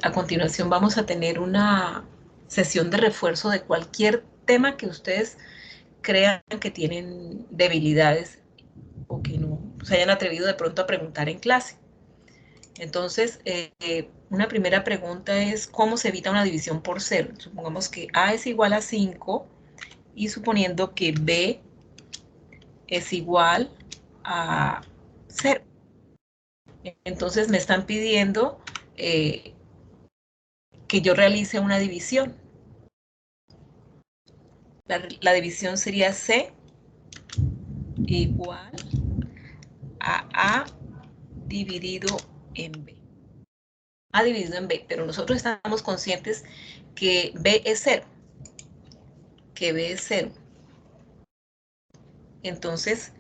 A continuación vamos a tener una sesión de refuerzo de cualquier tema que ustedes crean que tienen debilidades o que no se hayan atrevido de pronto a preguntar en clase. Entonces, una primera pregunta es, ¿cómo se evita una división por cero? Supongamos que A es igual a 5 y suponiendo que B es igual a 0. Entonces me están pidiendo que yo realice una división. La división sería C igual a dividido en B. A dividido en B, pero nosotros estamos conscientes que B es 0. Que B es 0. Entonces,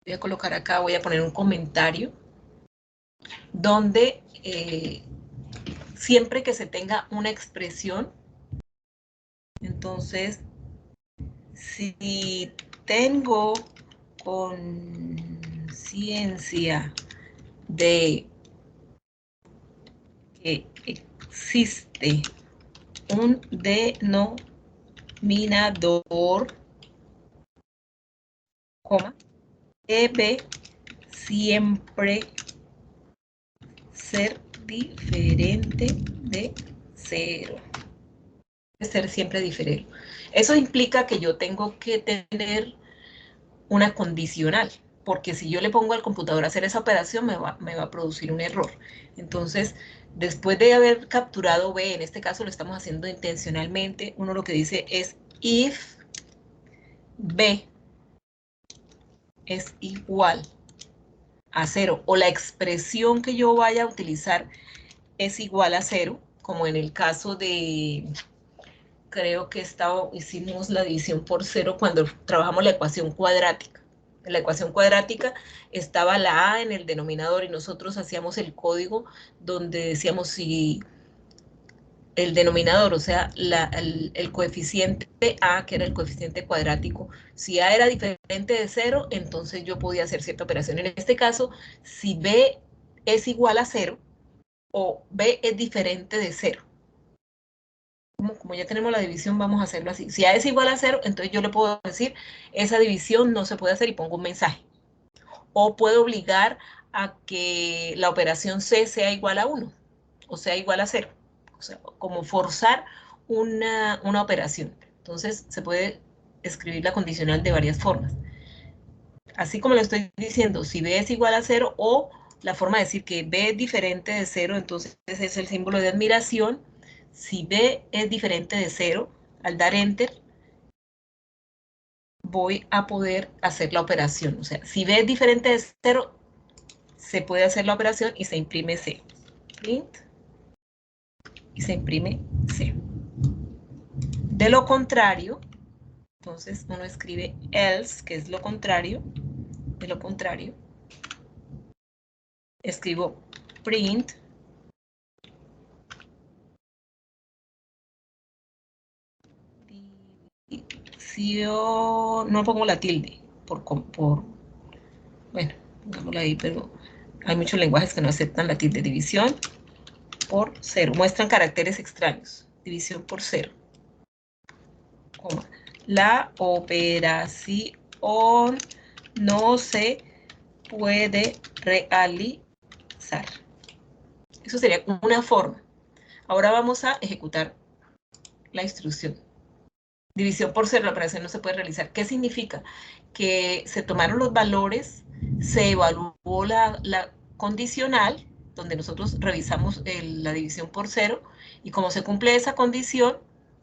voy a colocar acá, voy a poner un comentario donde siempre que se tenga una expresión, entonces, si tengo conciencia de que existe un denominador, coma, debe siempre ser diferente de 0. Debe ser siempre diferente. Eso implica que yo tengo que tener una condicional, porque si yo le pongo al computador a hacer esa operación, me va a producir un error. Entonces, después de haber capturado B, en este caso lo estamos haciendo intencionalmente, uno lo que dice es if B es igual a 0, o la expresión que yo vaya a utilizar es igual a 0, como en el caso de, creo que hicimos la división por 0 cuando trabajamos la ecuación cuadrática. En la ecuación cuadrática estaba la a en el denominador y nosotros hacíamos el código donde decíamos si el denominador, o sea, el coeficiente a, que era el coeficiente cuadrático, si a era diferente de 0, entonces yo podía hacer cierta operación. En este caso, si b es igual a 0 o b es diferente de 0. Como ya tenemos la división, vamos a hacerlo así. Si a es igual a 0, entonces yo le puedo decir, esa división no se puede hacer y pongo un mensaje. O puedo obligar a que la operación C sea igual a 1 o sea igual a 0. O sea, como forzar una operación. Entonces, se puede escribir la condicional de varias formas. Así como le estoy diciendo, si B es igual a 0 o la forma de decir que B es diferente de 0, entonces es el símbolo de admiración. Si B es diferente de 0, al dar Enter, voy a poder hacer la operación. O sea, si B es diferente de 0, se puede hacer la operación y se imprime C. Print y se imprime C. De lo contrario, entonces uno escribe else, que es lo contrario, de lo contrario. Escribo print no pongo la tilde, bueno, pongámosla ahí, pero hay muchos lenguajes que no aceptan la tilde. División por 0, muestran caracteres extraños. División por 0, coma. La operación no se puede realizar. Eso sería una forma. Ahora vamos a ejecutar la instrucción. División por 0, la operación no se puede realizar. ¿Qué significa? Que se tomaron los valores, se evaluó la condicional, donde nosotros revisamos la división por 0, y como se cumple esa condición, o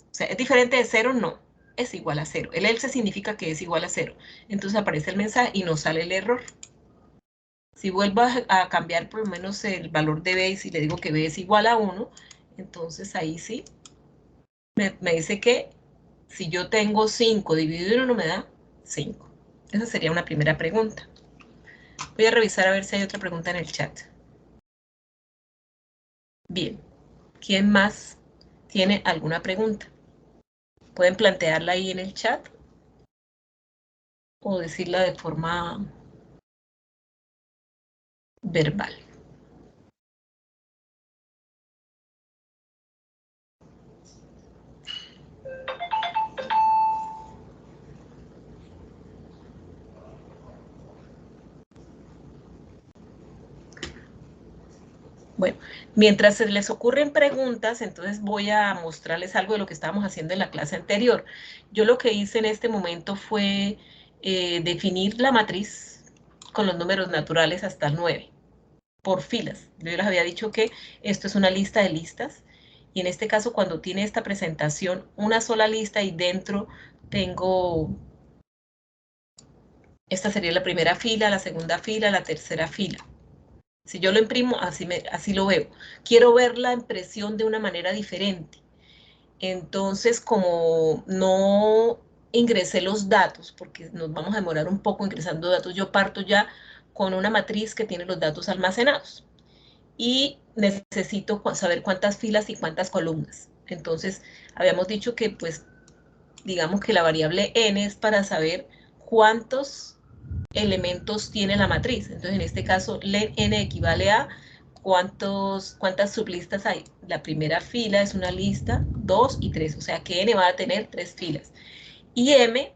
sea, ¿es diferente de 0? No, es igual a 0. El else significa que es igual a 0. Entonces aparece el mensaje y no sale el error. Si vuelvo a cambiar por lo menos el valor de B y si le digo que B es igual a 1, entonces ahí sí me dice que si yo tengo 5 dividido en 1 me da 5. Esa sería una primera pregunta. Voy a revisar a ver si hay otra pregunta en el chat. Bien, ¿quién más tiene alguna pregunta? Pueden plantearla ahí en el chat o decirla de forma verbal. Bueno, mientras se les ocurren preguntas, entonces voy a mostrarles algo de lo que estábamos haciendo en la clase anterior. Yo lo que hice en este momento fue definir la matriz con los números naturales hasta el 9, por filas. Yo les había dicho que esto es una lista de listas, y en este caso, cuando tiene esta presentación, una sola lista y dentro tengo, esta sería la primera fila, la segunda fila, la tercera fila. Si yo lo imprimo, así lo veo. Quiero ver la impresión de una manera diferente. Entonces, como no ingresé los datos, porque nos vamos a demorar un poco ingresando datos, yo parto ya con una matriz que tiene los datos almacenados. Y necesito saber cuántas filas y cuántas columnas. Entonces, habíamos dicho que, pues, digamos que la variable n es para saber cuántos elementos tiene la matriz. Entonces, en este caso, len n equivale a cuántas sublistas hay. La primera fila es una lista, 2 y 3, o sea que n va a tener 3 filas. Y m,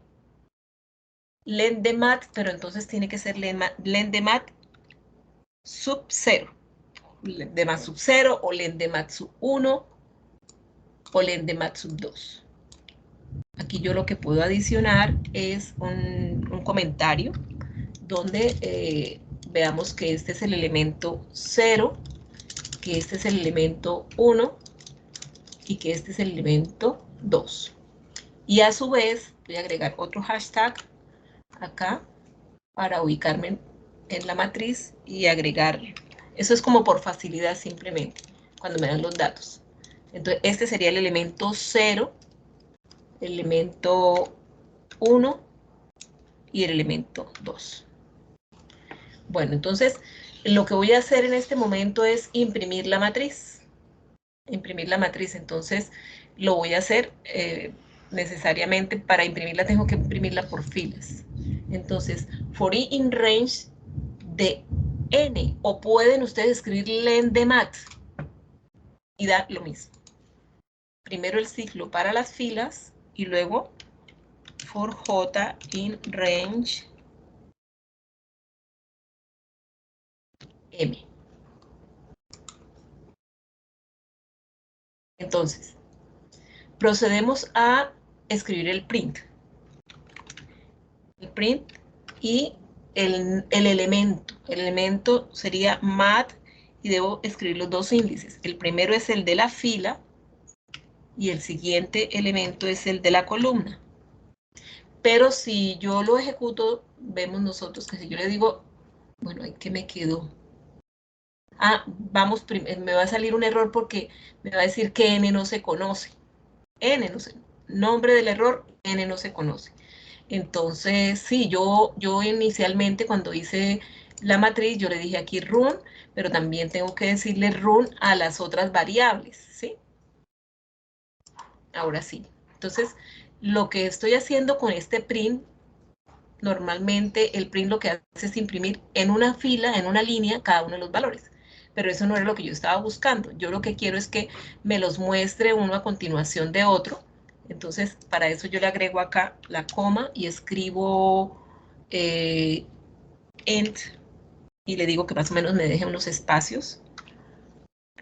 len de mat, pero entonces tiene que ser len de mat sub 0. Len de mat sub 0 o len de mat sub 1 o len de mat sub 2. Aquí yo lo que puedo adicionar es un comentario donde veamos que este es el elemento 0, que este es el elemento 1 y que este es el elemento 2. Y a su vez voy a agregar otro hashtag acá para ubicarme en la matriz y agregar. Eso es como por facilidad simplemente, cuando me dan los datos. Entonces este sería el elemento 0, el elemento 1 y el elemento 2. Bueno, entonces lo que voy a hacer en este momento es imprimir la matriz. Imprimir la matriz, entonces lo voy a hacer necesariamente. Para imprimirla tengo que imprimirla por filas. Entonces, for i in range de n, o pueden ustedes escribir len de mat y dar lo mismo. Primero el ciclo para las filas y luego for j in range m. Entonces, procedemos a escribir el print. El print y el elemento sería mat y debo escribir los dos índices. El primero es el de la fila y el siguiente elemento es el de la columna. Pero si yo lo ejecuto, vemos nosotros que si yo le digo, bueno, ¿en qué me quedó? Vamos, me va a salir un error porque me va a decir que n no se conoce. N no se, nombre del error, n no se conoce. Entonces, sí, yo inicialmente cuando hice la matriz, yo le dije aquí run, pero también tengo que decirle run a las otras variables, ¿sí? Ahora sí. Entonces, lo que estoy haciendo con este print, normalmente el print lo que hace es imprimir en una fila, en una línea, cada uno de los valores. Pero eso no era lo que yo estaba buscando. Yo lo que quiero es que me los muestre uno a continuación de otro. Entonces, para eso yo le agrego acá la coma y escribo end y le digo que más o menos me deje unos espacios.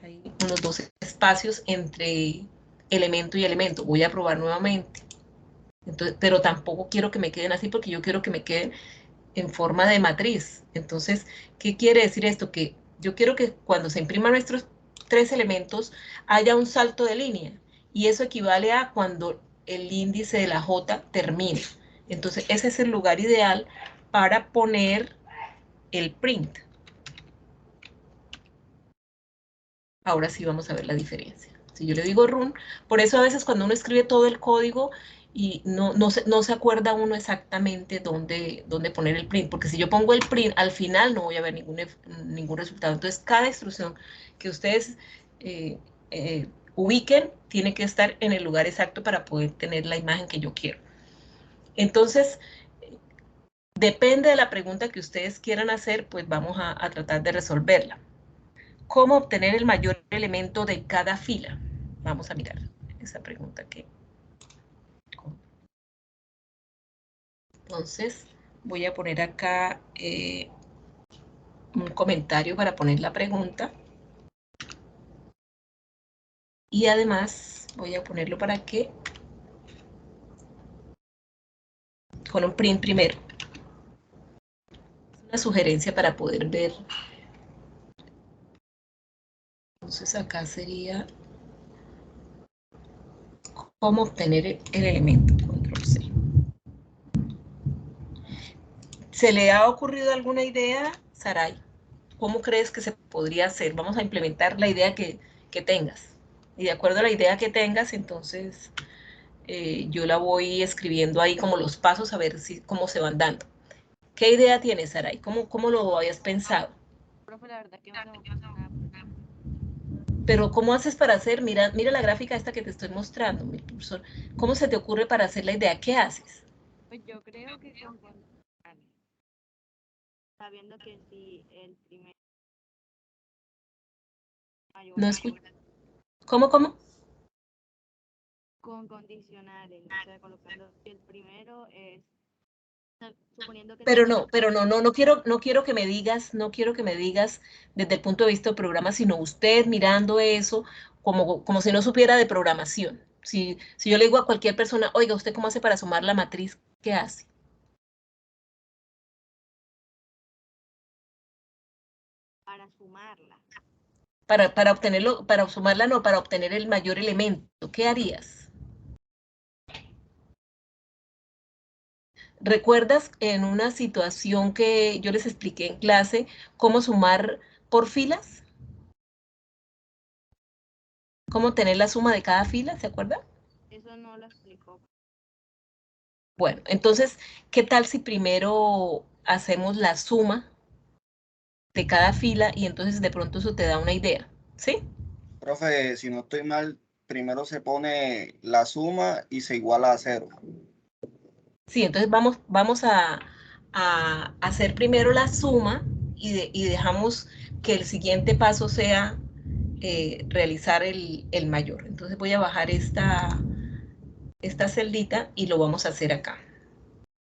Hay unos 12 espacios entre elemento y elemento. Voy a probar nuevamente. Entonces, pero tampoco quiero que me queden así porque yo quiero que me queden en forma de matriz. Entonces, ¿qué quiere decir esto? Que yo quiero que cuando se impriman nuestros 3 elementos haya un salto de línea, y eso equivale a cuando el índice de la J termine. Entonces, ese es el lugar ideal para poner el print. Ahora sí vamos a ver la diferencia. Si yo le digo run, por eso a veces cuando uno escribe todo el código y no se acuerda uno exactamente dónde poner el print, porque si yo pongo el print al final no voy a ver ningún resultado. Entonces, cada instrucción que ustedes ubiquen tiene que estar en el lugar exacto para poder tener la imagen que yo quiero. Entonces, depende de la pregunta que ustedes quieran hacer, pues vamos a tratar de resolverla. ¿Cómo obtener el mayor elemento de cada fila? Vamos a mirar esa pregunta que... Entonces, voy a poner acá un comentario para poner la pregunta. Y además voy a ponerlo para que, con un print primero. Es una sugerencia para poder ver. Entonces acá sería cómo obtener el elemento. Control C. ¿Se le ha ocurrido alguna idea, Saray? ¿Cómo crees que se podría hacer? Vamos a implementar la idea que tengas. Y de acuerdo a la idea que tengas, entonces yo la voy escribiendo ahí como los pasos a ver cómo se van dando. ¿Qué idea tienes, Saray? ¿Cómo lo habías pensado? Profe, la verdad que no se me ocurre nada. Pero ¿cómo haces para hacer? Mira la gráfica esta que te estoy mostrando, mi profesor. ¿Cómo se te ocurre para hacer la idea? ¿Qué haces? Pues yo creo que con condicionales, sabiendo que si el primero es mayor No a escucho. 8, ¿Cómo? con condicionales, o sea, colocando si el primero es, suponiendo que Pero tenga no, pero no, no quiero que me digas, no quiero que me digas desde el punto de vista del programa, sino usted mirando eso como si no supiera de programación. Si yo le digo a cualquier persona, oiga, ¿usted cómo hace para sumar la matriz? ¿Qué hace? para sumarla, Para obtenerlo, para sumarla no, para obtener el mayor elemento. ¿Qué harías? ¿Recuerdas en una situación que yo les expliqué en clase cómo sumar por filas? ¿Cómo tener la suma de cada fila? ¿Se acuerdan? eso no lo explicó. Bueno, entonces, ¿qué tal si primero hacemos la suma de cada fila y entonces de pronto eso te da una idea? ¿Sí? Profe, si no estoy mal, primero se pone la suma y se iguala a 0. Sí, entonces vamos a hacer primero la suma y dejamos que el siguiente paso sea realizar el mayor. Entonces voy a bajar esta celdita y lo vamos a hacer acá.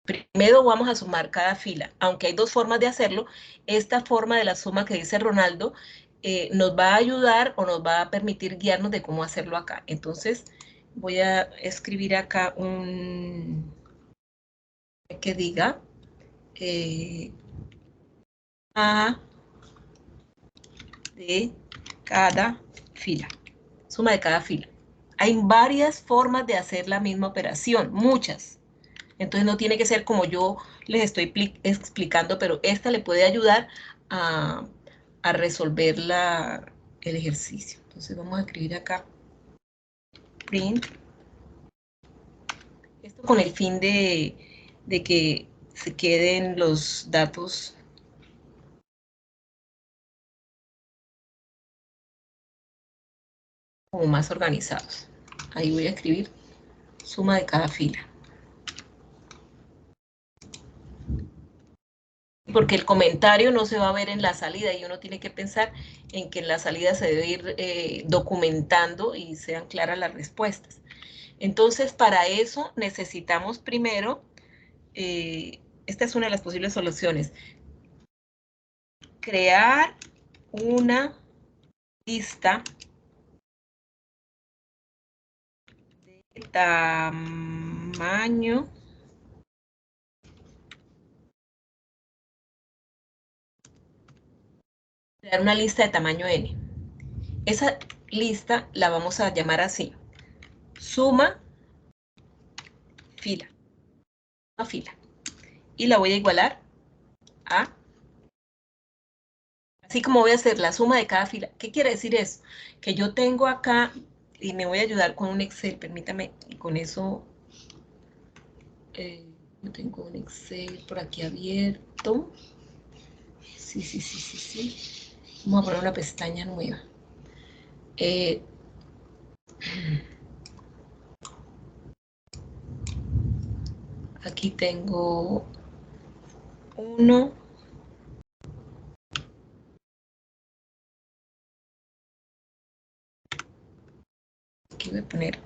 Primero vamos a sumar cada fila, aunque hay dos formas de hacerlo. Esta forma de la suma que dice Ronaldo nos va a ayudar o nos va a permitir guiarnos de cómo hacerlo acá. Entonces voy a escribir acá un que diga A de cada fila, suma de cada fila. Hay varias formas de hacer la misma operación, muchas. Entonces no tiene que ser como yo les estoy explicando, pero esta le puede ayudar a, a resolver el ejercicio. Entonces vamos a escribir acá print, esto con el fin de que se queden los datos como más organizados. Ahí voy a escribir suma de cada fila. Porque el comentario no se va a ver en la salida y uno tiene que pensar en que en la salida se debe ir documentando y sean claras las respuestas. Entonces, para eso necesitamos primero, esta es una de las posibles soluciones, crear una lista de tamaño crear una lista de tamaño n. Esa lista la vamos a llamar así, suma fila, fila, y la voy a igualar a, así como voy a hacer la suma de cada fila. ¿Qué quiere decir eso? Que yo tengo acá, y me voy a ayudar con un Excel, permítame, y con eso, yo tengo un Excel por aquí abierto. Sí. Vamos a poner una pestaña nueva. Aquí tengo uno. Aquí voy a poner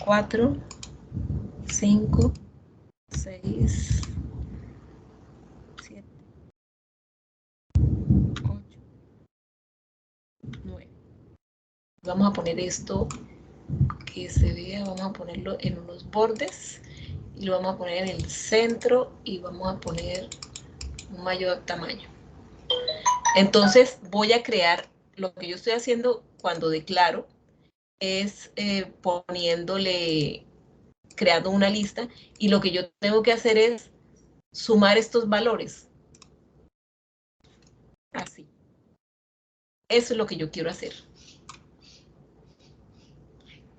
4, 5, 6, 7, 8, 9. Vamos a poner esto que se vea, vamos a ponerlo en unos bordes y lo vamos a poner en el centro y vamos a poner un mayor tamaño. Entonces voy a crear, lo que yo estoy haciendo cuando declaro es poniéndole, creando una lista, y lo que yo tengo que hacer es sumar estos valores. Así. Eso es lo que yo quiero hacer.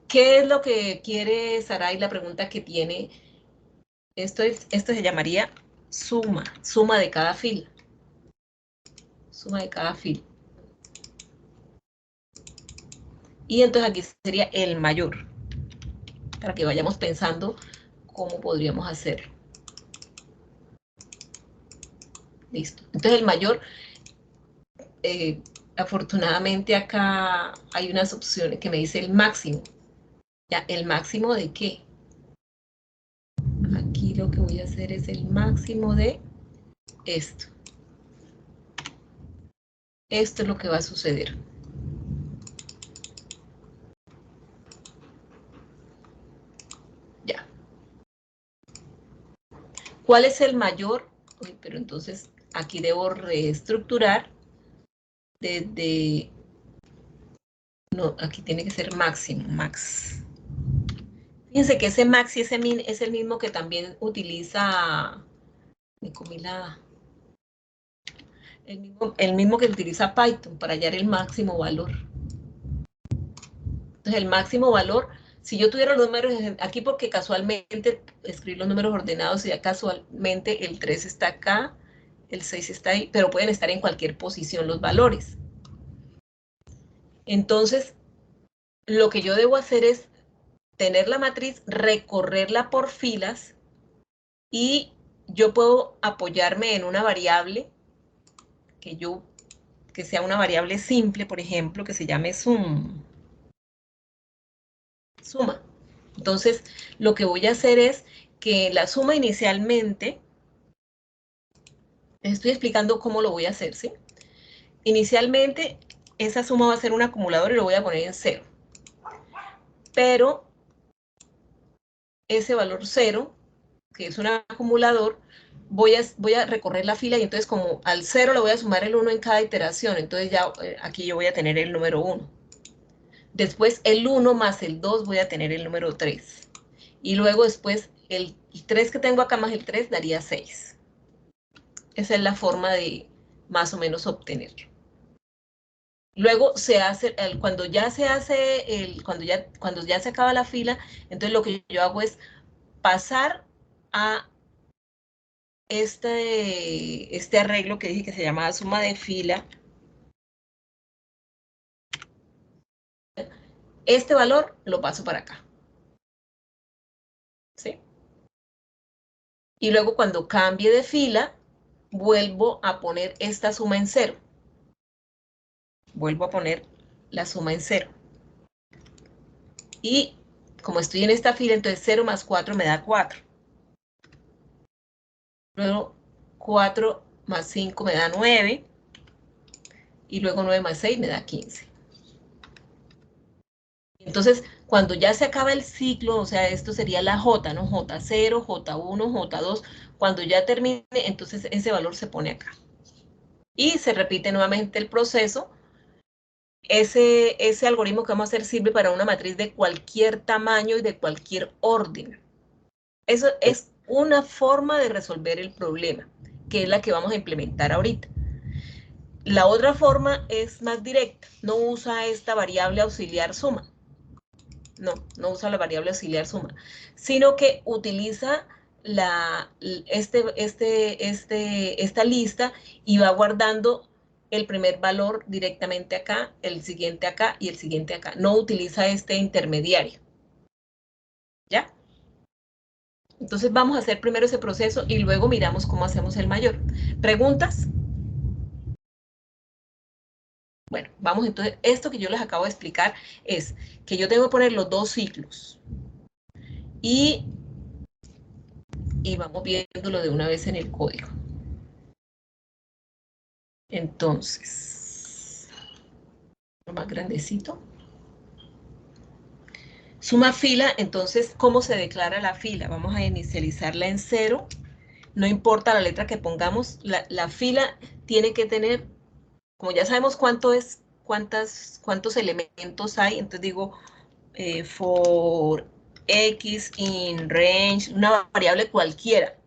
¿Qué es lo que quiere Saray? La pregunta que tiene, esto se llamaría suma de cada fila. Suma de cada fila. Y entonces aquí sería el mayor, para que vayamos pensando cómo podríamos hacerlo. Listo. Entonces el mayor, afortunadamente acá hay unas opciones que me dice el máximo. ¿Ya? ¿El máximo de qué? Aquí lo que voy a hacer es el máximo de esto. Esto es lo que va a suceder. Ya. ¿Cuál es el mayor? Uy, pero entonces aquí debo reestructurar desde... No, aquí tiene que ser máximo, max. Fíjense que ese max es el mismo que también utiliza... Me comí la... El mismo que utiliza Python para hallar el máximo valor. Entonces el máximo valor, si yo tuviera los números aquí, porque casualmente escribí los números ordenados y ya casualmente el 3 está acá, el 6 está ahí, pero pueden estar en cualquier posición los valores. Entonces, lo que yo debo hacer es tener la matriz, recorrerla por filas, y yo puedo apoyarme en una variable que sea una variable simple, por ejemplo, que se llame suma. Entonces, lo que voy a hacer es que la suma inicialmente, les estoy explicando cómo lo voy a hacer, ¿sí? Inicialmente, esa suma va a ser un acumulador y lo voy a poner en 0. Pero ese valor 0, que es un acumulador, voy a recorrer la fila, y entonces como al 0 le voy a sumar el 1 en cada iteración, entonces ya aquí yo voy a tener el número 1. Después el 1 más el 2 voy a tener el número 3. Y luego después el 3 que tengo acá más el 3 daría 6. Esa es la forma de más o menos obtenerlo. Luego se hace, cuando ya se hace, cuando ya se acaba la fila, entonces lo que yo hago es pasar a este arreglo que dije que se llamaba suma de fila. Este valor lo paso para acá. ¿Sí? Y luego cuando cambie de fila, vuelvo a poner esta suma en 0. Vuelvo a poner la suma en 0. Y como estoy en esta fila, entonces 0 más 4 me da 4. Luego 4 más 5 me da 9. Y luego 9 más 6 me da 15. Entonces, cuando ya se acaba el ciclo, o sea, esto sería la J, ¿no? J0, J1, J2. Cuando ya termine, entonces ese valor se pone acá. Y se repite nuevamente el proceso. Ese algoritmo que vamos a hacer sirve para una matriz de cualquier tamaño y de cualquier orden. Eso es una forma de resolver el problema, que es la que vamos a implementar ahorita. La otra forma es más directa, no usa esta variable auxiliar suma. No usa la variable auxiliar suma, sino que utiliza esta lista y va guardando el primer valor directamente acá, el siguiente acá y el siguiente acá. No utiliza este intermediario. ¿Ya? Entonces vamos a hacer primero ese proceso y luego miramos cómo hacemos el mayor. ¿Preguntas? Bueno, vamos entonces, esto que yo les acabo de explicar es que yo tengo que poner los dos ciclos. Y vamos viéndolo de una vez en el código. Entonces, lo más grandecito. Suma fila, entonces, ¿cómo se declara la fila? Vamos a inicializarla en 0. No importa la letra que pongamos, la fila tiene que tener, como ya sabemos cuántos elementos hay, entonces digo, for x in range, una variable cualquiera,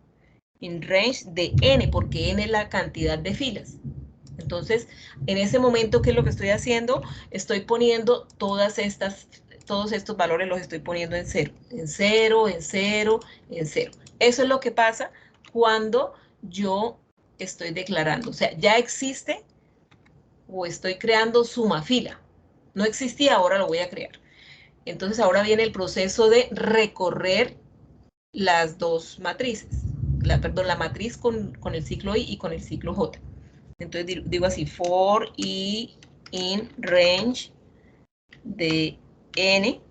in range de n, porque n es la cantidad de filas. Entonces, en ese momento, ¿qué es lo que estoy haciendo? Estoy poniendo todos estos valores los estoy poniendo en 0, en 0, en 0, en 0. Eso es lo que pasa cuando yo estoy declarando. O sea, ya existe o estoy creando suma fila. No existía, ahora lo voy a crear. Entonces, ahora viene el proceso de recorrer las dos matrices. La matriz con el ciclo I y con el ciclo J. Entonces digo así, for I in range de n.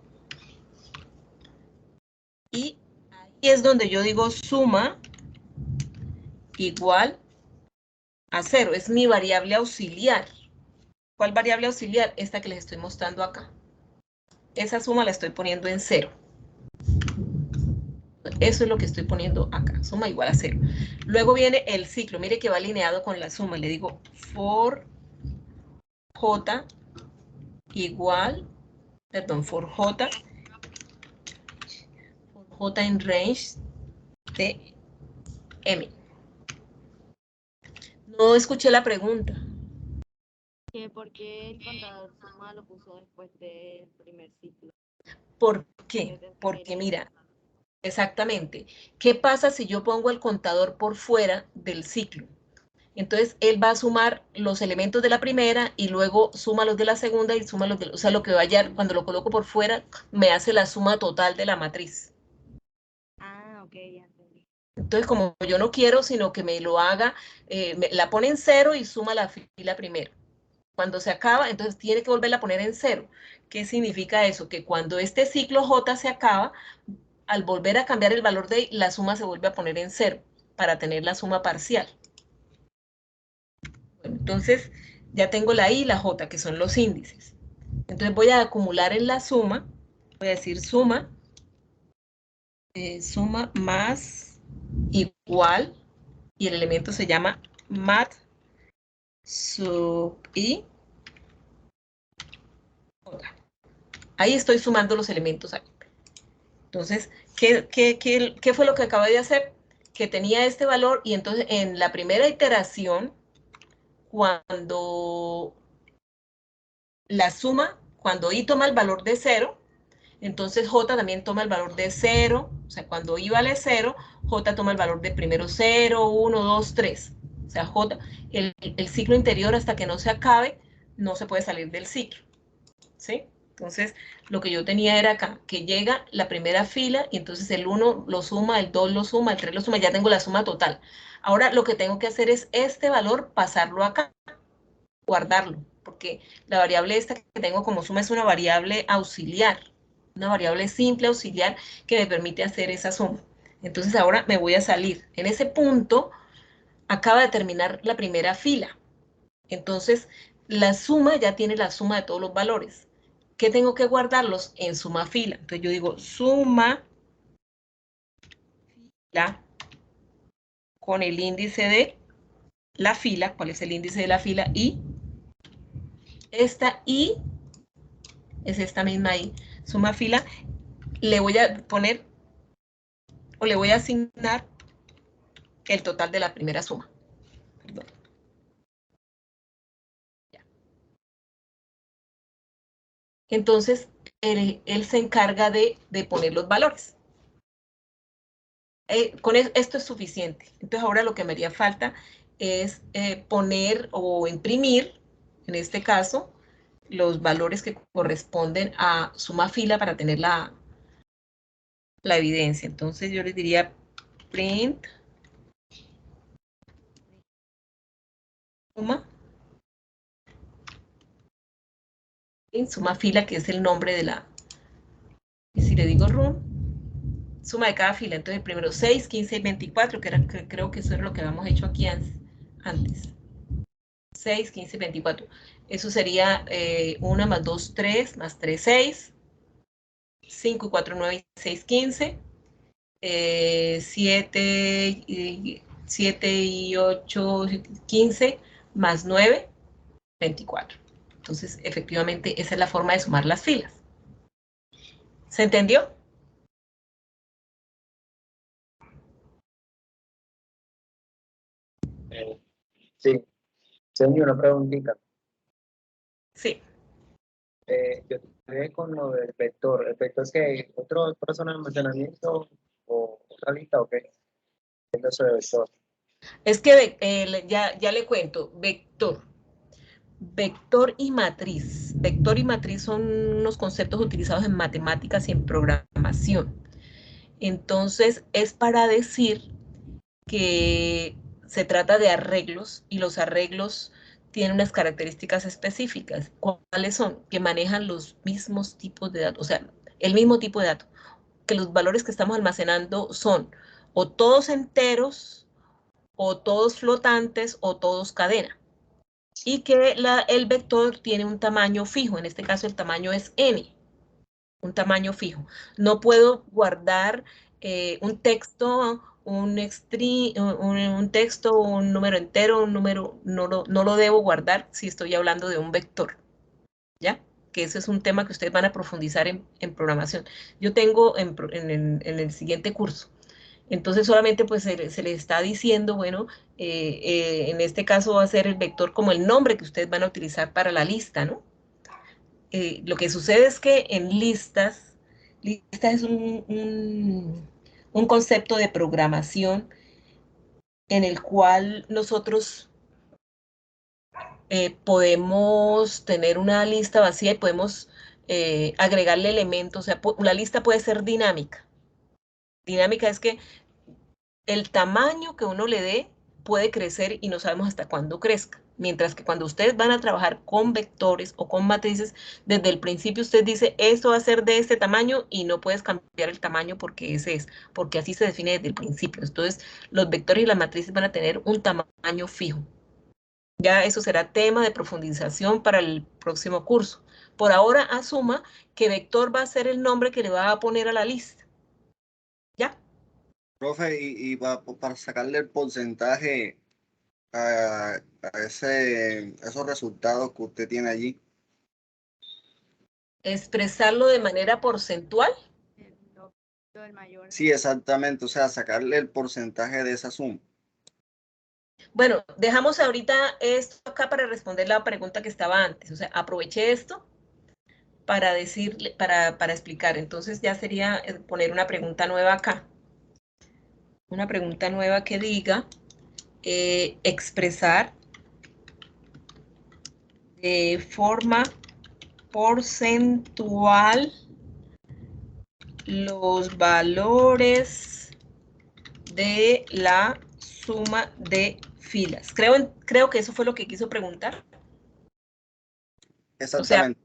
Y ahí es donde yo digo suma igual a 0. Es mi variable auxiliar. ¿Cuál variable auxiliar? Esta que les estoy mostrando acá. Esa suma la estoy poniendo en 0. Eso es lo que estoy poniendo acá. Suma igual a 0. Luego viene el ciclo. Mire que va alineado con la suma. Le digo for j igual, perdón, for j en range de m. No escuché la pregunta. Que ¿por qué el contador suma lo puso después del primer ciclo? ¿Por qué? Porque mira, exactamente, ¿qué pasa si yo pongo el contador por fuera del ciclo? Entonces, él va a sumar los elementos de la primera y luego suma los de la segunda y suma los de, o sea, lo que vaya, cuando lo coloco por fuera, me hace la suma total de la matriz. Ah, ok, ya entendí. Entonces, como yo no quiero, sino que me lo haga, la pone en 0 y suma la fila primero. Cuando se acaba, entonces tiene que volverla a poner en 0. ¿Qué significa eso? Que cuando este ciclo J se acaba, al volver a cambiar el valor de I, la suma se vuelve a poner en 0 para tener la suma parcial. Bueno, entonces, ya tengo la I y la J, que son los índices. Entonces voy a acumular en la suma, voy a decir suma, suma más igual, y el elemento se llama mat sub I J. Ahí estoy sumando los elementos ahí. Entonces, ¿qué fue lo que acabé de hacer? Que tenía este valor y entonces en la primera iteración, cuando la suma, cuando I toma el valor de 0, entonces J también toma el valor de 0, o sea, cuando I vale 0, J toma el valor de primero 0, 1, 2, 3. O sea, J, el ciclo interior hasta que no se acabe, no se puede salir del ciclo, ¿sí? Entonces, lo que yo tenía era acá, que llega la primera fila y entonces el 1 lo suma, el 2 lo suma, el 3 lo suma, ya tengo la suma total. Ahora lo que tengo que hacer es este valor pasarlo acá, guardarlo, porque la variable esta que tengo como suma es una variable auxiliar, una variable simple auxiliar que me permite hacer esa suma. Entonces ahora me voy a salir. En ese punto acaba de terminar la primera fila. Entonces la suma ya tiene la suma de todos los valores. ¿Qué tengo que guardarlos? En suma fila. Entonces yo digo suma fila con el índice de la fila. ¿Cuál es el índice de la fila? Y esta I es esta misma I. Suma fila. Le voy a poner o le voy a asignar el total de la primera suma. Perdón. Entonces, él se encarga de poner los valores. Esto es suficiente. Entonces, ahora lo que me haría falta es poner o imprimir, en este caso, los valores que corresponden a suma fila para tener la evidencia. Entonces, yo les diría print suma, en suma fila, que es el nombre de la, y si le digo run, suma de cada fila. Entonces, primero 6, 15 y 24, que creo que eso es lo que habíamos hecho aquí antes. 6, 15 y 24. Eso sería 1 más 2, 3, más 3, 6. 5 y 4, 9 y 6, 15. 7 y 8, 15, más 9, 24. Entonces, efectivamente, esa es la forma de sumar las filas. ¿Se entendió? Sí, señor, una preguntita. Sí. Yo estoy con lo del vector. ¿El vector es que otra persona de almacenamiento o otra lista o qué? ¿Qué es eso de vector? Es que ya le cuento, vector. Vector y matriz. Vector y matriz son unos conceptos utilizados en matemáticas y en programación. Entonces, es para decir que se trata de arreglos y los arreglos tienen unas características específicas. ¿Cuáles son? Que manejan los mismos tipos de datos, o sea, el mismo tipo de datos, que los valores que estamos almacenando son o todos enteros, o todos flotantes, o todos cadena. Y que el vector tiene un tamaño fijo, en este caso el tamaño es n, un tamaño fijo. No puedo guardar un texto, un texto, un número entero, un número, no lo debo guardar si estoy hablando de un vector, ¿ya? Que eso es un tema que ustedes van a profundizar en programación. Yo tengo en el siguiente curso. Entonces solamente pues se le está diciendo, bueno, en este caso va a ser el vector como el nombre que ustedes van a utilizar para la lista, ¿no? Lo que sucede es que en listas es un concepto de programación en el cual nosotros podemos tener una lista vacía y podemos agregarle elementos, o sea, la lista puede ser dinámica. Dinámica es que el tamaño que uno le dé puede crecer y no sabemos hasta cuándo crezca. Mientras que cuando ustedes van a trabajar con vectores o con matrices, desde el principio usted dice, esto va a ser de este tamaño y no puedes cambiar el tamaño porque ese es, porque así se define desde el principio. Entonces, los vectores y las matrices van a tener un tamaño fijo. Ya eso será tema de profundización para el próximo curso. Por ahora, asuma que vector va a ser el nombre que le va a poner a la lista. ¿Ya? Profe, y para sacarle el porcentaje a esos resultados que usted tiene allí. Expresarlo de manera porcentual. El mayor. Sí, exactamente, o sea, sacarle el porcentaje de esa suma. Bueno, dejamos ahorita esto acá para responder la pregunta que estaba antes. O sea, aproveché esto para decirle, para explicar. Entonces ya sería poner una pregunta nueva acá. Una pregunta nueva que diga expresar de forma porcentual los valores de la suma de filas. Creo que eso fue lo que quiso preguntar. O sea, Exactamente.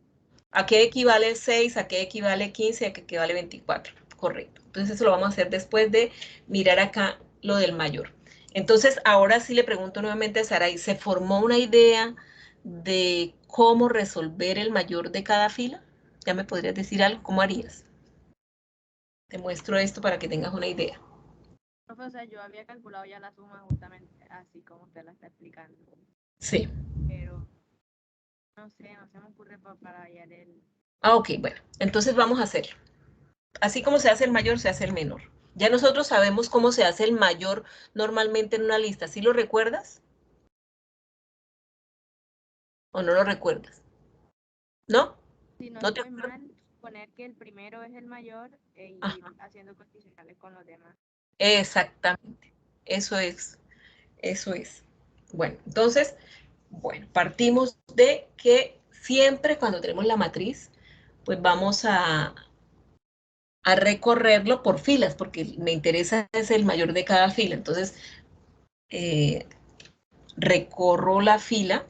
¿a qué equivale 6? ¿A qué equivale 15? ¿A qué equivale 24? Correcto. Entonces eso lo vamos a hacer después de mirar acá lo del mayor. Entonces ahora sí le pregunto nuevamente a Saray, ¿se formó una idea de cómo resolver el mayor de cada fila? ¿Ya me podrías decir algo? ¿Cómo harías? Te muestro esto para que tengas una idea. Profe, o sea, yo había calculado ya la suma justamente así como usted la está explicando. Sí. Pero no sé, no se me ocurre para hallar el... Ah, ok, bueno. Entonces vamos a hacerlo. Así como se hace el mayor, se hace el menor. Ya nosotros sabemos cómo se hace el mayor normalmente en una lista. ¿Sí lo recuerdas? ¿O no lo recuerdas? ¿No? Si no ¿No te estoy acuerdas? mal, suponer que el primero es el mayor e ir Ajá. haciendo condicionales con los demás. Exactamente. Eso es. Eso es. Bueno, entonces, bueno, partimos de que siempre cuando tenemos la matriz, pues vamos a recorrerlo por filas, porque me interesa es el mayor de cada fila. Entonces, recorro la fila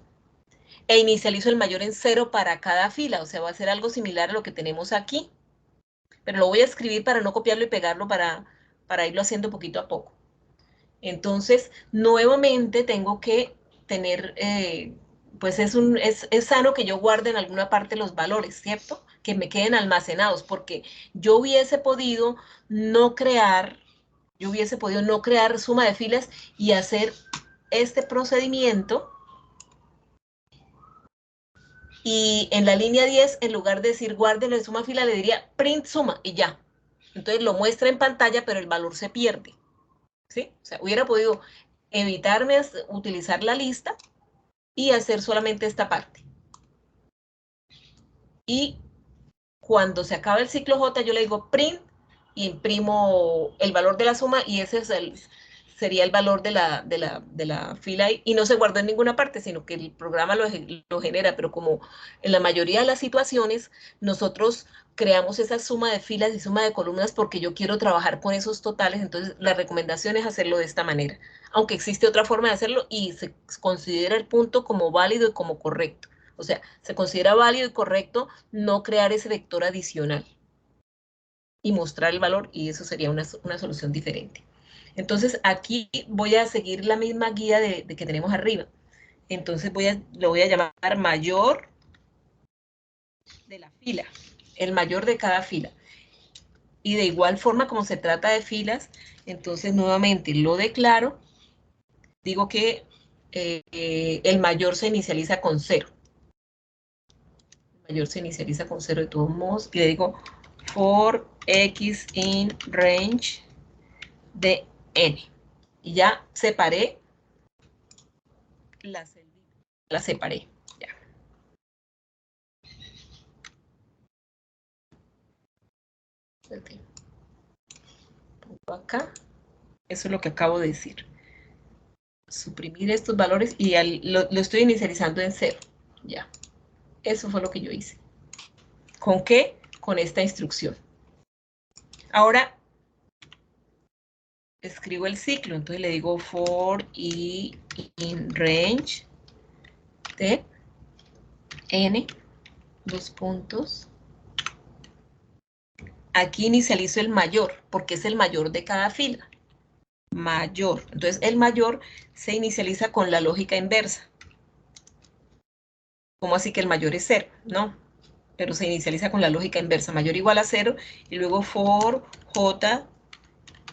e inicializo el mayor en 0 para cada fila, o sea, va a ser algo similar a lo que tenemos aquí, pero lo voy a escribir para no copiarlo y pegarlo para irlo haciendo poquito a poco. Entonces, nuevamente tengo que tener, pues es sano que yo guarde en alguna parte los valores, ¿cierto? que me queden almacenados, porque yo hubiese podido no crear suma de filas y hacer este procedimiento, y en la línea 10, en lugar de decir guárdelo de suma fila, le diría print suma y ya. Entonces lo muestra en pantalla, pero el valor se pierde, ¿sí? O sea, hubiera podido evitarme utilizar la lista y hacer solamente esta parte. Y cuando se acaba el ciclo J, yo le digo print y imprimo el valor de la suma, y ese sería el valor de la fila, y no se guardó en ninguna parte, sino que el programa lo genera. Pero como en la mayoría de las situaciones nosotros creamos esa suma de filas y suma de columnas porque yo quiero trabajar con esos totales, entonces la recomendación es hacerlo de esta manera, aunque existe otra forma de hacerlo y se considera el punto como válido y como correcto. O sea, se considera válido y correcto no crear ese vector adicional y mostrar el valor, y eso sería una solución diferente. Entonces, aquí voy a seguir la misma guía de que tenemos arriba. Entonces, lo voy a llamar mayor de la fila, el mayor de cada fila. Y de igual forma, como se trata de filas, entonces nuevamente lo declaro, digo que el mayor se inicializa con 0. El mayor se inicializa con 0 de todos modos, y le digo for x in range de n. Y ya separé la separé. Ya. Okay. Pongo acá. Eso es lo que acabo de decir. Suprimir estos valores y lo estoy inicializando en 0. Ya. Eso fue lo que yo hice. ¿Con qué? Con esta instrucción. Ahora escribo el ciclo, entonces le digo for i in range de n, dos puntos. Aquí inicializo el mayor, porque es el mayor de cada fila. Mayor. Entonces el mayor se inicializa con la lógica inversa. ¿Cómo así que el mayor es 0? No, pero se inicializa con la lógica inversa. Mayor igual a 0, y luego for j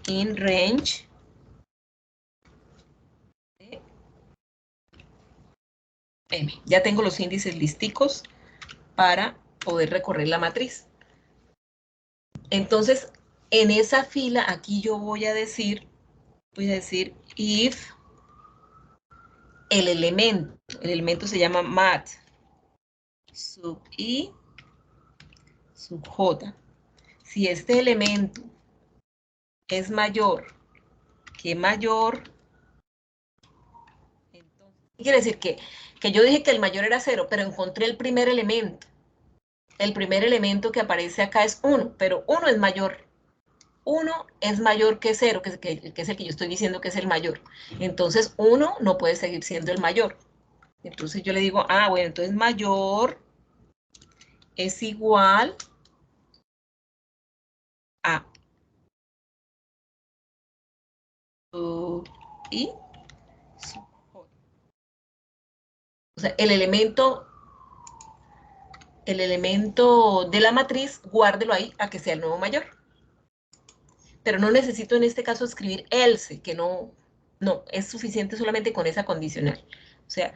in range de m. Ya tengo los índices listicos para poder recorrer la matriz. Entonces, en esa fila, aquí yo voy a decir if el elemento se llama mat sub i sub j. Si este elemento es mayor que mayor, entonces, ¿qué quiere decir? Que yo dije que el mayor era 0, pero encontré el primer elemento. El primer elemento que aparece acá es 1, pero 1 es mayor. 1 es mayor que 0, que es el que yo estoy diciendo que es el mayor. Entonces, 1 no puede seguir siendo el mayor. Entonces, yo le digo, bueno, entonces mayor es igual a i sub j. O sea, el elemento de la matriz, guárdelo ahí a que sea el nuevo mayor. Pero no necesito en este caso escribir else, que no, es suficiente solamente con esa condicional. O sea,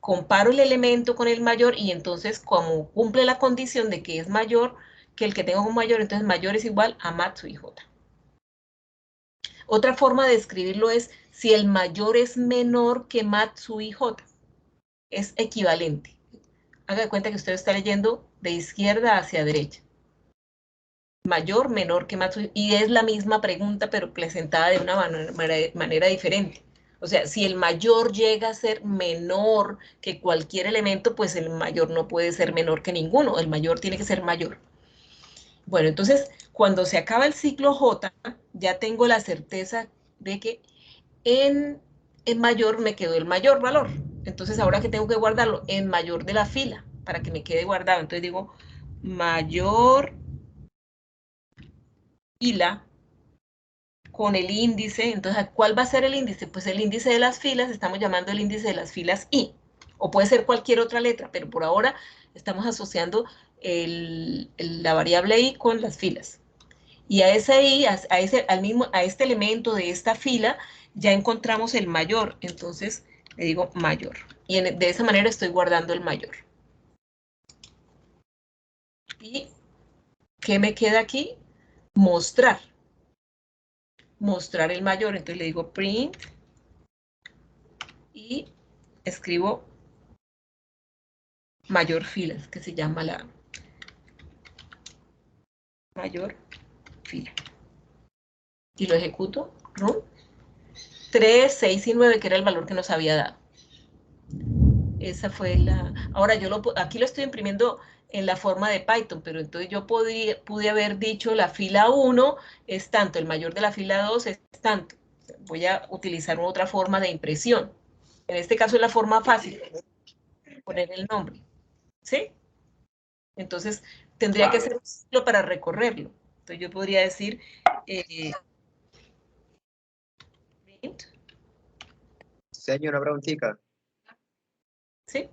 comparo el elemento con el mayor, y entonces como cumple la condición de que es mayor que el que tengo como mayor, entonces mayor es igual a mat sub j. Otra forma de escribirlo es si el mayor es menor que mat sub j. Es equivalente. Haga de cuenta que usted está leyendo de izquierda hacia derecha. Mayor, menor que mat sub j. Y es la misma pregunta, pero presentada de una manera diferente. O sea, si el mayor llega a ser menor que cualquier elemento, pues el mayor no puede ser menor que ninguno. El mayor tiene que ser mayor. Bueno, entonces, cuando se acaba el ciclo J, ya tengo la certeza de que en mayor me quedó el mayor valor. Entonces, ahora que tengo que guardarlo en mayor de la fila para que me quede guardado. Entonces digo, mayor fila con el índice. Entonces, ¿cuál va a ser el índice? Pues el índice de las filas, estamos llamando el índice de las filas I. o puede ser cualquier otra letra, pero por ahora estamos asociando la variable i con las filas. Y a ese i, a este elemento de esta fila, ya encontramos el mayor, entonces le digo mayor. Y de esa manera estoy guardando el mayor. ¿Y qué me queda aquí? Mostrar. Mostrar el mayor, entonces le digo print y escribo mayor filas, que se llama la mayor fila. Y lo ejecuto, run. 3, 6 y 9, que era el valor que nos había dado. Esa fue la... Ahora, aquí lo estoy imprimiendo en la forma de Python, pero entonces yo pude haber dicho la fila 1 es tanto, el mayor de la fila 2 es tanto. Voy a utilizar otra forma de impresión. En este caso es la forma fácil, poner el nombre. ¿Sí? Entonces, tendría que ser un ciclo para recorrerlo. Entonces, yo podría decir print. Señor, una preguntita. ¿Sí?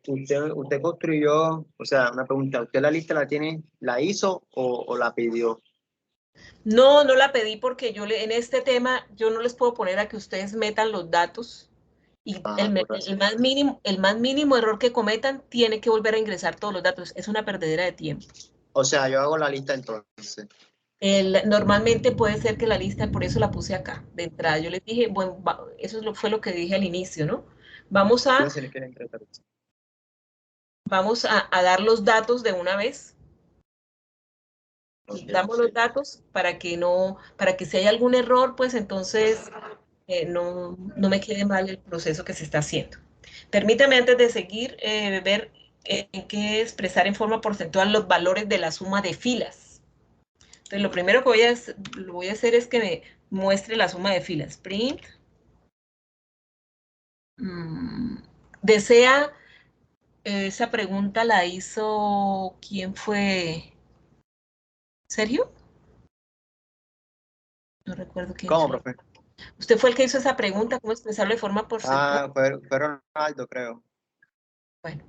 Usted construyó, o sea, una pregunta, ¿usted la lista la tiene, la hizo o la pidió? No, no la pedí porque en este tema yo no les puedo poner a que ustedes metan los datos y el más mínimo error que cometan tiene que volver a ingresar todos los datos. Es una perdedera de tiempo. O sea, yo hago la lista entonces. Normalmente puede ser que la lista, por eso la puse acá, de entrada. Yo les dije, bueno, eso fue lo que dije al inicio, ¿no? Vamos a dar los datos de una vez. Damos los datos para que si hay algún error, pues entonces no me quede mal el proceso que se está haciendo. Permítame antes de seguir ver en qué expresar en forma porcentual los valores de la suma de filas. Entonces lo primero que voy a hacer es que me muestre la suma de filas. Print. Desea, esa pregunta la hizo, ¿quién fue? ¿Sergio? No recuerdo quién ¿Cómo, fue. profe? Usted fue el que hizo esa pregunta, ¿cómo expresarlo de forma porcentual? Fue Ronaldo, creo. Bueno,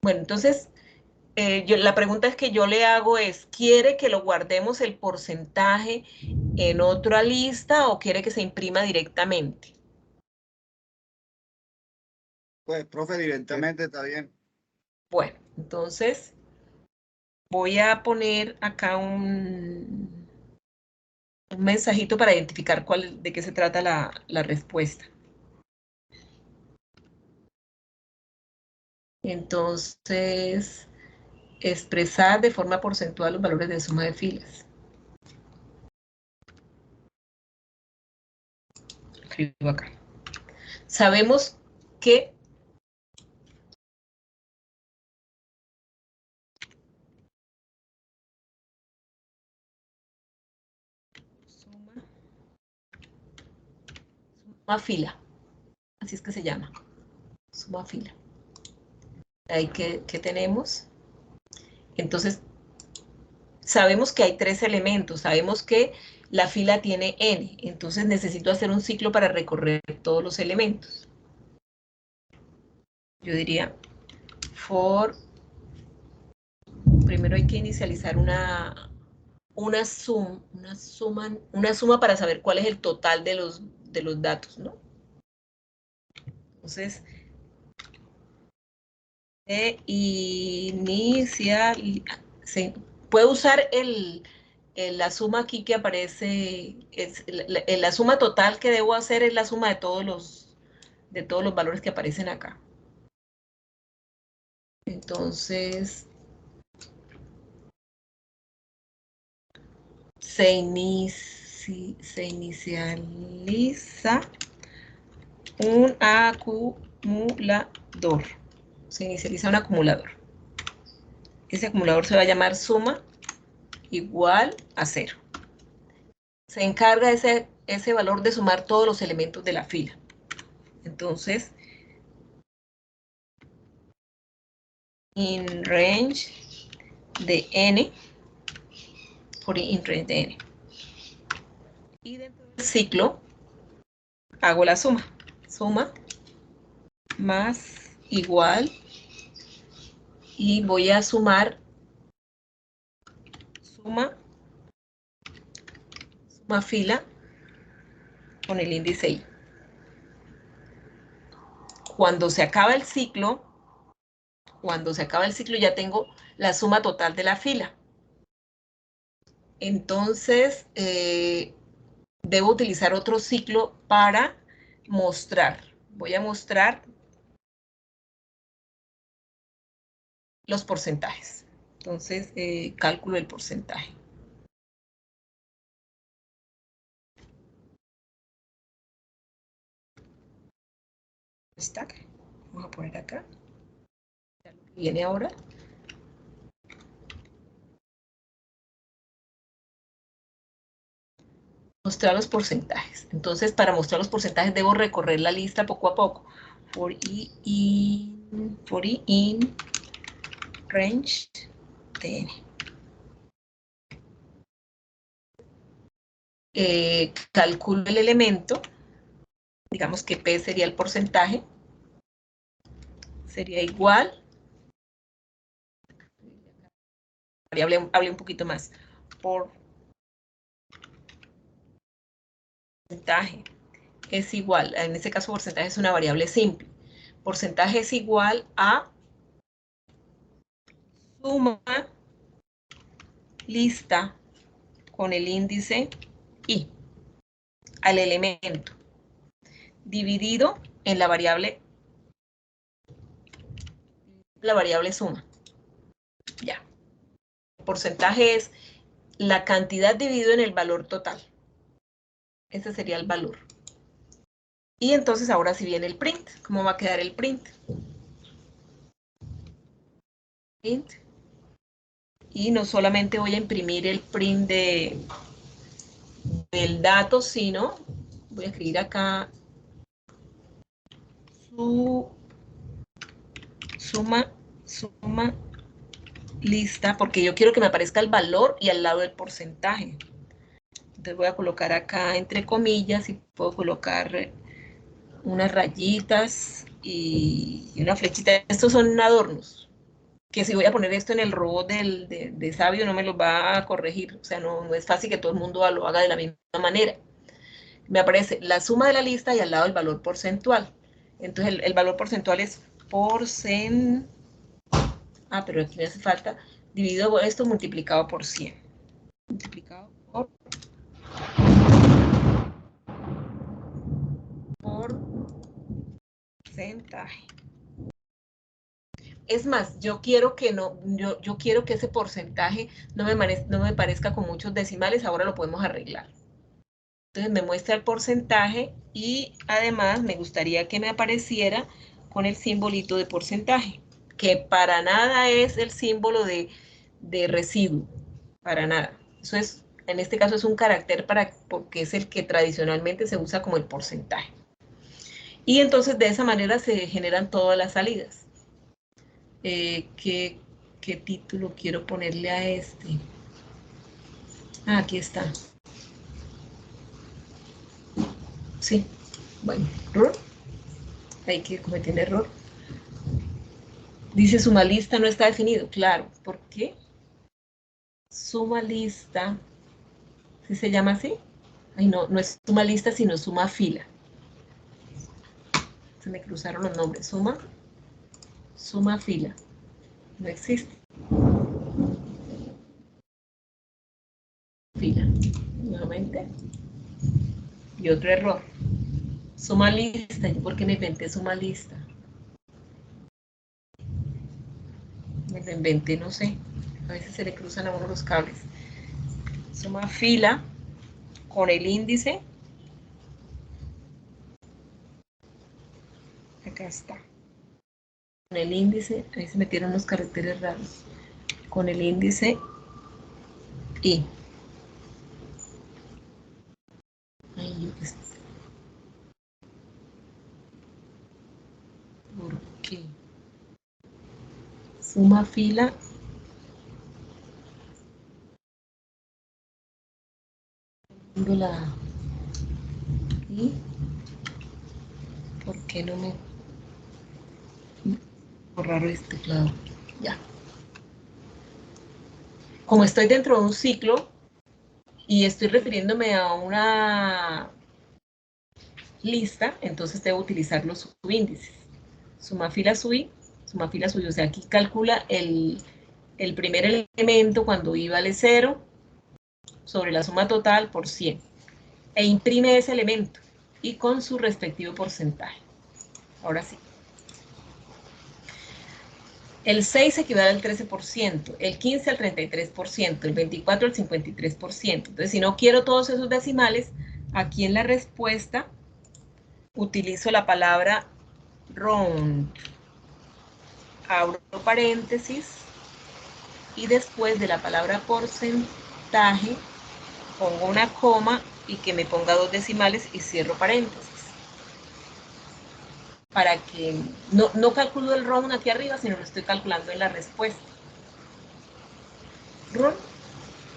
entonces, la pregunta es que yo le hago es, ¿quiere que lo guardemos el porcentaje en otra lista o quiere que se imprima directamente? Pues, profe, directamente está bien. Bueno, entonces voy a poner acá un mensajito para identificar de qué se trata la respuesta. Entonces, expresar de forma porcentual los valores de suma de filas. Escribo acá. Sabemos que suma fila, así es que se llama, suma fila. Ahí que tenemos. Entonces, sabemos que hay 3 elementos, sabemos que la fila tiene n, entonces necesito hacer un ciclo para recorrer todos los elementos. Yo diría primero hay que inicializar una suma para saber cuál es el total de los datos, ¿no? Entonces, puedo usar la suma aquí que aparece, la suma total que debo hacer es la suma de todos los valores que aparecen acá. Entonces, se inicializa un acumulador. Se inicializa un acumulador. Ese acumulador se va a llamar suma igual a 0. Se encarga ese valor de sumar todos los elementos de la fila. Entonces, in range de n, por in range de n. Y dentro del ciclo, hago la suma. Suma más igual, y voy a sumar suma fila con el índice I. Cuando se acaba el ciclo ya tengo la suma total de la fila. Entonces, debo utilizar otro ciclo para mostrar. Voy a mostrar los porcentajes. Entonces, cálculo el porcentaje. Stack. Vamos a poner acá. Viene ahora. Mostrar los porcentajes. Entonces, para mostrar los porcentajes debo recorrer la lista poco a poco. For i in range tn. Calculo el elemento. Digamos que P sería el porcentaje. Sería igual. Hablé un poquito más. Por porcentaje es igual, en este caso porcentaje es una variable simple. Porcentaje es igual a suma lista con el índice I al elemento dividido en la variable suma. Ya. El porcentaje es la cantidad dividido en el valor total. Ese sería el valor. Y entonces ahora sí viene el print. ¿Cómo va a quedar el print? Print. Y no solamente voy a imprimir el print del dato, sino voy a escribir acá suma lista, porque yo quiero que me aparezca el valor y al lado el porcentaje. Entonces voy a colocar acá entre comillas y puedo colocar unas rayitas y una flechita. Estos son adornos, que si voy a poner esto en el robot de Sabio no me lo va a corregir. O sea, no es fácil que todo el mundo lo haga de la misma manera. Me aparece la suma de la lista y al lado el valor porcentual. Entonces el valor porcentual es pero aquí me hace falta, dividido esto multiplicado por 100. Multiplicado por porcentaje. Es más, yo quiero que ese porcentaje no me parezca con muchos decimales, ahora lo podemos arreglar. Entonces me muestra el porcentaje y además me gustaría que me apareciera con el simbolito de porcentaje, que para nada es el símbolo de residuo, para nada. Eso es, en este caso es un carácter porque es el que tradicionalmente se usa como el porcentaje. Y entonces de esa manera se generan todas las salidas. ¿Qué título quiero ponerle a este? Aquí está. Sí, bueno, error. Hay que cometer un error. Dice suma lista no está definido. Claro, ¿por qué? Suma lista, ¿sí se llama así? Ay, no es suma lista, sino suma fila. Se me cruzaron los nombres. Suma fila. No existe. Fila. Nuevamente. Y otro error. Suma lista. ¿Y por qué me inventé suma lista? Me lo inventé, no sé. A veces se le cruzan a uno los cables. Suma fila con el índice. Acá está. Con el índice, ahí se metieron los caracteres raros. Con el índice I. Ay, yo qué sé. ¿Por qué? Suma fila. ¿Y por qué no me Raro este teclado. Ya. Como estoy dentro de un ciclo y estoy refiriéndome a una lista, entonces debo utilizar los subíndices. Suma fila subí, suma fila subí. O sea, aquí calcula el primer elemento cuando I vale 0 sobre la suma total por 100. E imprime ese elemento y con su respectivo porcentaje. Ahora sí. El 6 equivale al 13%, el 15 al 33%, el 24 al 53%. Entonces, si no quiero todos esos decimales, aquí en la respuesta utilizo la palabra round. Abro paréntesis y después de la palabra porcentaje pongo una coma y que me ponga 2 decimales y cierro paréntesis. Para que no calculo el round aquí arriba, sino lo estoy calculando en la respuesta. Round.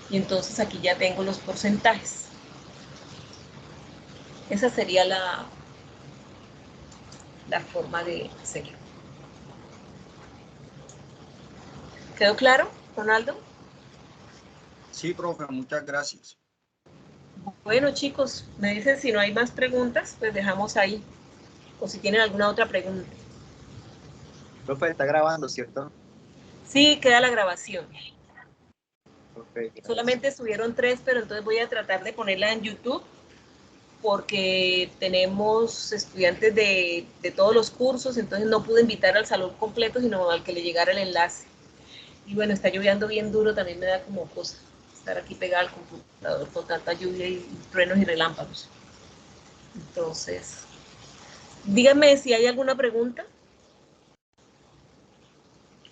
Y entonces aquí ya tengo los porcentajes. Esa sería la forma de hacerlo. ¿Quedó claro, Ronaldo? Sí, profe, muchas gracias. Bueno, chicos, me dicen si no hay más preguntas, pues dejamos ahí. O si tienen alguna otra pregunta. Profe, está grabando, ¿cierto? Sí, queda la grabación. Okay, solamente subieron 3, pero entonces voy a tratar de ponerla en YouTube porque tenemos estudiantes de todos los cursos, entonces no pude invitar al salón completo, sino al que le llegara el enlace. Y bueno, está lloviendo bien duro, también me da como cosa estar aquí pegada al computador con tanta lluvia y truenos y relámpagos. Entonces, díganme si hay alguna pregunta.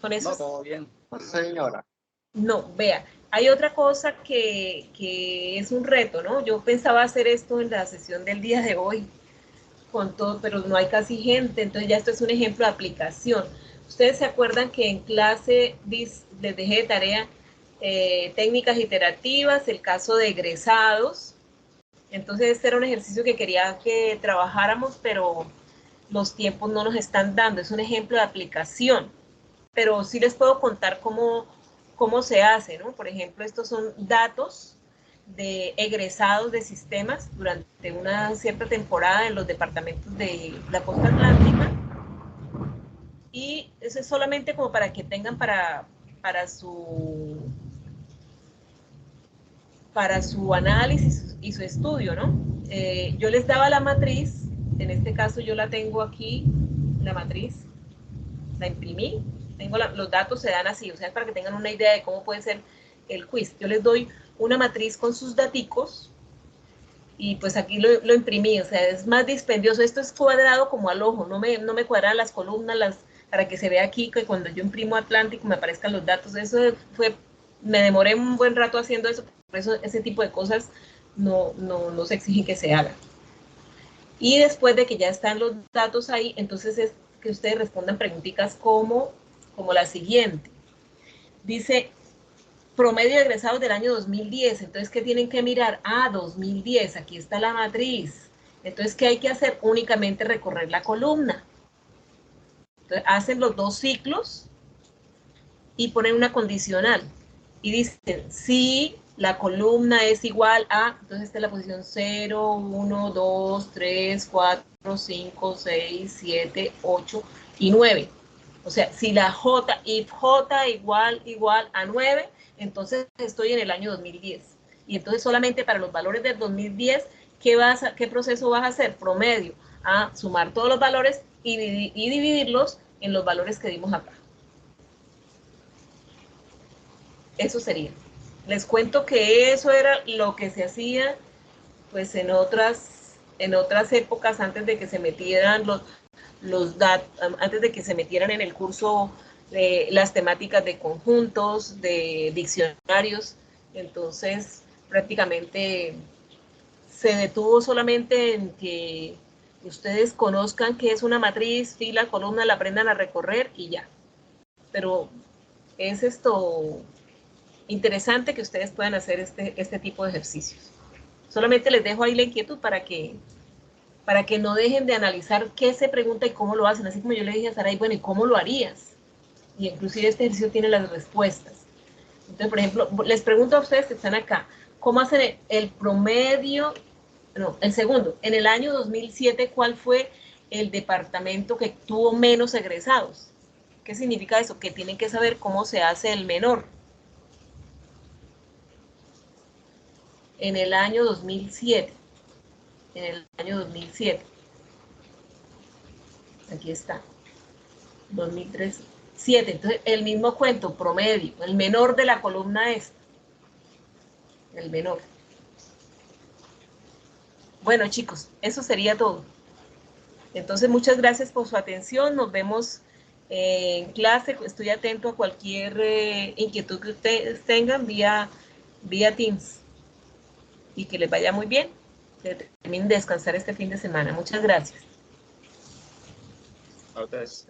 Con eso. No, todo bien. Señora. No, vea, hay otra cosa que es un reto, ¿no? Yo pensaba hacer esto en la sesión del día de hoy, con todo, pero no hay casi gente, entonces ya esto es un ejemplo de aplicación. Ustedes se acuerdan que en clase les dejé de tarea técnicas iterativas, el caso de egresados. Entonces este era un ejercicio que quería que trabajáramos, pero los tiempos no nos están dando. Es un ejemplo de aplicación, pero sí les puedo contar cómo se hace, ¿no? Por ejemplo, estos son datos de egresados de sistemas durante una cierta temporada en los departamentos de la costa atlántica. Y eso es solamente como para que tengan para su análisis y su estudio, ¿no? Yo les daba la matriz, en este caso yo la tengo aquí, la matriz, la imprimí, tengo los datos se dan así, o sea, para que tengan una idea de cómo puede ser el quiz. Yo les doy una matriz con sus daticos y pues aquí lo imprimí, o sea, es más dispendioso. Esto es cuadrado como al ojo, no me cuadran las columnas, para que se vea aquí que cuando yo imprimo Atlántico me aparezcan los datos. Eso me demoré un buen rato haciendo eso, por eso ese tipo de cosas no se exigen que se hagan. Y después de que ya están los datos ahí, entonces es que ustedes respondan preguntitas como la siguiente. Dice, promedio de egresados del año 2010. Entonces, ¿qué tienen que mirar? 2010, aquí está la matriz. Entonces, ¿qué hay que hacer? Únicamente recorrer la columna. Entonces, hacen los 2 ciclos y ponen una condicional. Y dicen, si la columna es igual a, entonces esta es la posición 0, 1, 2, 3, 4, 5, 6, 7, 8 y 9. O sea, si la J, if J igual a 9, entonces estoy en el año 2010. Y entonces solamente para los valores del 2010, ¿qué proceso vas a hacer? Promedio, a sumar todos los valores y dividirlos en los valores que dimos acá. Eso sería. Les cuento que eso era lo que se hacía pues en otras épocas antes de que se metieran antes de que se metieran en el curso las temáticas de conjuntos, de diccionarios. Entonces prácticamente se detuvo solamente en que ustedes conozcan qué es una matriz, fila, columna, la aprendan a recorrer y ya. Pero es interesante que ustedes puedan hacer este tipo de ejercicios. Solamente les dejo ahí la inquietud para que no dejen de analizar qué se pregunta y cómo lo hacen. Así como yo le dije a Saray, bueno, ¿y cómo lo harías? Y inclusive este ejercicio tiene las respuestas. Entonces, por ejemplo, les pregunto a ustedes que están acá, ¿cómo hacen el promedio? No, el segundo. En el año 2007, ¿cuál fue el departamento que tuvo menos egresados? ¿Qué significa eso? Que tienen que saber cómo se hace el menor. En el año 2007. En el año 2007. Aquí está. 2003. 7. Entonces, el mismo cuento, promedio. El menor de la columna es el menor. Bueno, chicos, eso sería todo. Entonces, muchas gracias por su atención. Nos vemos en clase. Estoy atento a cualquier inquietud que ustedes tengan vía Teams. Y que les vaya muy bien. Que terminen de descansar este fin de semana. Muchas gracias. A ustedes.